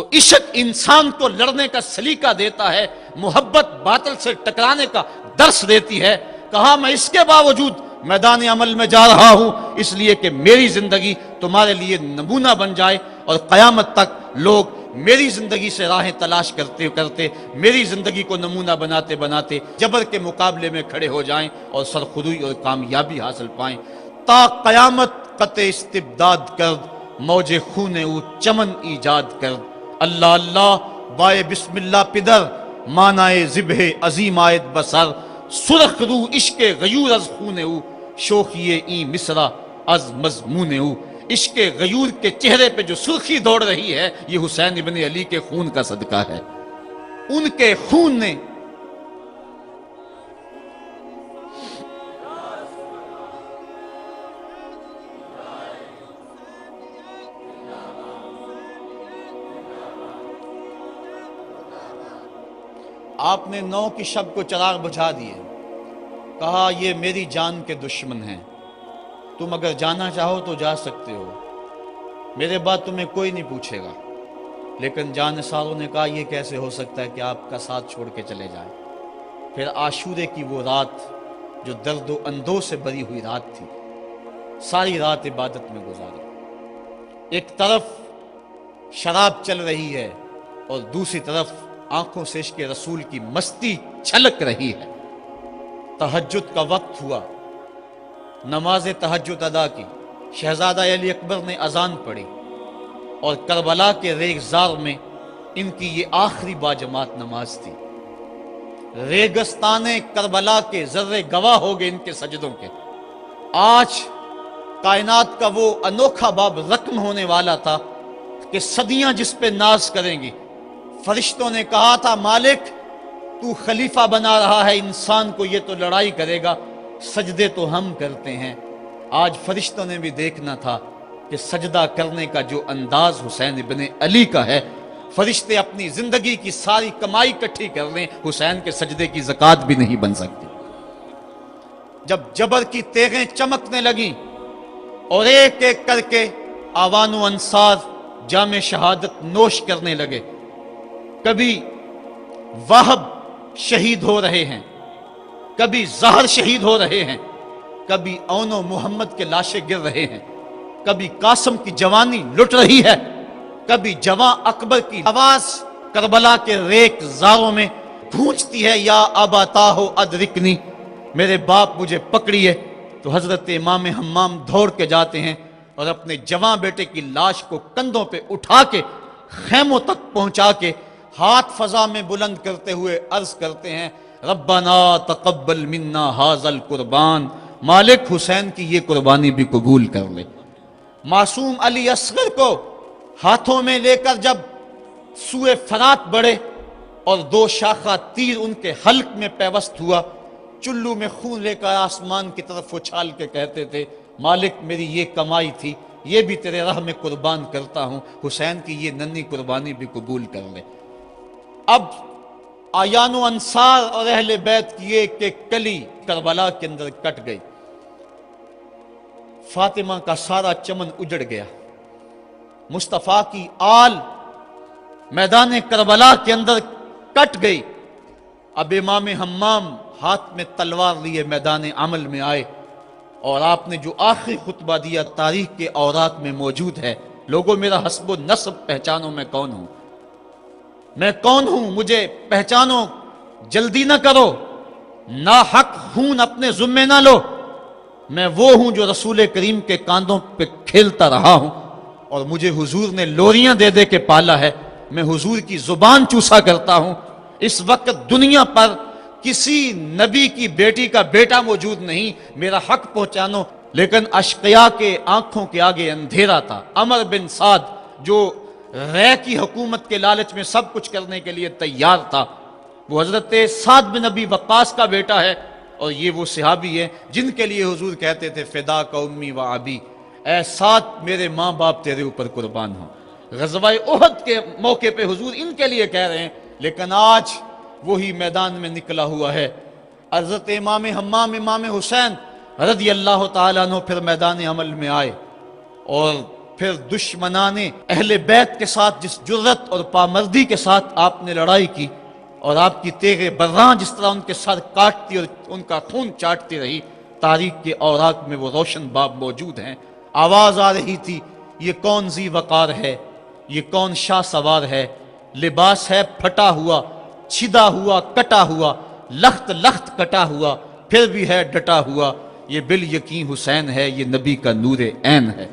تو عشق انسان کو لڑنے کا سلیقہ دیتا ہے، محبت باطل سے ٹکرانے کا درس دیتی ہے۔ کہا میں اس کے باوجود میدان عمل میں جا رہا ہوں اس لیے کہ میری زندگی تمہارے لیے نمونہ بن جائے اور قیامت تک لوگ میری زندگی سے راہیں تلاش کرتے کرتے میری زندگی کو نمونہ بناتے بناتے جبر کے مقابلے میں کھڑے ہو جائیں اور سرخروئی اور کامیابی حاصل پائیں۔ تا قیامت قطع استبداد کرد، موج خون او چمن ایجاد کرد۔ اللہ اللہ بائے بسم اللہ پدر، مانائے ذبح عظیم آیت بسر۔ سرخ رو عشق غیور از خون او، شوخی این مصرع از مضمون او۔ عشق غیور کے چہرے پہ جو سرخی دوڑ رہی ہے یہ حسین ابن علی کے خون کا صدقہ ہے۔ ان کے خون نے آپ نے 9 کی شب کو چراغ بجھا دیے، کہا یہ میری جان کے دشمن ہیں، تم اگر جانا چاہو تو جا سکتے ہو، میرے بعد تمہیں کوئی نہیں پوچھے گا۔ لیکن جانثاروں نے کہا یہ کیسے ہو سکتا ہے کہ آپ کا ساتھ چھوڑ کے چلے جائیں۔ پھر عاشورے کی وہ رات جو درد و اندوہ سے بری ہوئی رات تھی، ساری رات عبادت میں گزاری۔ ایک طرف شراب چل رہی ہے اور دوسری طرف آنکھوں سے عشق رسول کی مستی چھلک رہی ہے۔ تہجد کا وقت ہوا، نماز تہجد ادا کی، شہزادہ علی اکبر نے اذان پڑھی اور کربلا کے ریگزار میں ان کی یہ آخری باجماعت نماز تھی۔ ریگستان کربلا کے ذرے گواہ ہو گئے ان کے سجدوں کے۔ آج کائنات کا وہ انوکھا باب رقم ہونے والا تھا کہ صدیاں جس پہ ناز کریں گی۔ فرشتوں نے کہا تھا مالک تو خلیفہ بنا رہا ہے انسان کو، یہ تو لڑائی کرے گا، سجدے تو ہم کرتے ہیں۔ آج فرشتوں نے بھی دیکھنا تھا کہ سجدہ کرنے کا جو انداز حسین ابن علی کا ہے، فرشتے اپنی زندگی کی ساری کمائی اکٹھی کر لیں، حسین کے سجدے کی زکوٰۃ بھی نہیں بن سکتی۔ جب جبر کی تیغیں چمکنے لگیں اور ایک ایک کر کے آوان و انصار جام شہادت نوش کرنے لگے، کبھی وہب شہید ہو رہے ہیں، کبھی زہر شہید ہو رہے ہیں، کبھی اون و محمد کے لاشیں گر رہے ہیں، کبھی قاسم کی جوانی لٹ رہی ہے، کبھی جواں اکبر کی آواز کربلا کے ریک زاروں میں گونجتی ہے، یا ابا تاہو ادرکنی، میرے باپ مجھے پکڑیے۔ تو حضرت امام حمام دوڑ کے جاتے ہیں اور اپنے جواں بیٹے کی لاش کو کندھوں پہ اٹھا کے خیموں تک پہنچا کے ہاتھ فضا میں بلند کرتے ہوئے عرض کرتے ہیں ربنا تقبل منا ھذا القربان، مالک حسین کی یہ قربانی بھی قبول کر لے۔ معصوم علی اصغر کو ہاتھوں میں لے کر جب سوئے فرات بڑھے اور 2 شاخہ تیر ان کے حلق میں پیوست ہوا، چلو میں خون لے کر آسمان کی طرف اچھال کے کہتے تھے مالک میری یہ کمائی تھی، یہ بھی تیرے راہ میں قربان کرتا ہوں، حسین کی یہ ننھی قربانی بھی قبول کر لے۔ اب آیان و انصار اور اہل بیت کی ایک ایک کلی کربلا کے اندر کٹ گئی۔ فاطمہ کا سارا چمن اجڑ گیا، مصطفیٰ کی آل میدان کربلا کے اندر کٹ گئی۔ اب امام حمام ہاتھ میں تلوار لیے میدان عمل میں آئے اور آپ نے جو آخری خطبہ دیا تاریخ کے اوراق میں موجود ہے، لوگوں میرا حسب و نسب پہچانو میں کون ہوں، میں کون ہوں، مجھے پہچانو، جلدی نہ کرو، ناحق خون اپنے ذمے نہ لو، میں وہ ہوں جو رسول کریم کے کاندھوں پہ کھیلتا رہا ہوں اور مجھے حضور نے لوریاں دے دے کے پالا ہے، میں حضور کی زبان چوسا کرتا ہوں۔ اس وقت دنیا پر کسی نبی کی بیٹی کا بیٹا موجود نہیں، میرا حق پہنچانو۔ لیکن اشقیاء کے آنکھوں کے آگے اندھیرا تھا۔ عمر بن سعد جو رے کی حکومت کے لالچ میں سب کچھ کرنے کے لیے تیار تھا، وہ حضرت سعد بن ابی وقاص کا بیٹا ہے، اور یہ وہ صحابی ہیں جن کے لیے حضور کہتے تھے فدا کا امی و ابی، اے سعد میرے ماں باپ تیرے اوپر قربان ہوں۔ غزوہ احد کے موقع پہ حضور ان کے لیے کہہ رہے ہیں، لیکن آج وہی میدان میں نکلا ہوا ہے۔ حضرت امام حمام امام حسین رضی اللہ تعالیٰ عنہ پھر میدان عمل میں آئے اور پھر دشمنان اہل بیت کے ساتھ جس جرت اور پامردی کے ساتھ آپ نے لڑائی کی، اور آپ کی تیغ براں جس طرح ان کے سر کاٹتی اور ان کا خون چاٹتی رہی، تاریخ کے اوراق میں وہ روشن باب موجود ہیں۔ آواز آ رہی تھی، یہ کون ذی وقار ہے، یہ کون شاہ سوار ہے، لباس ہے پھٹا ہوا، چھدا ہوا، کٹا ہوا، لخت لخت کٹا ہوا، پھر بھی ہے ڈٹا ہوا، یہ بال یقین حسین ہے، یہ نبی کا نور عین ہے۔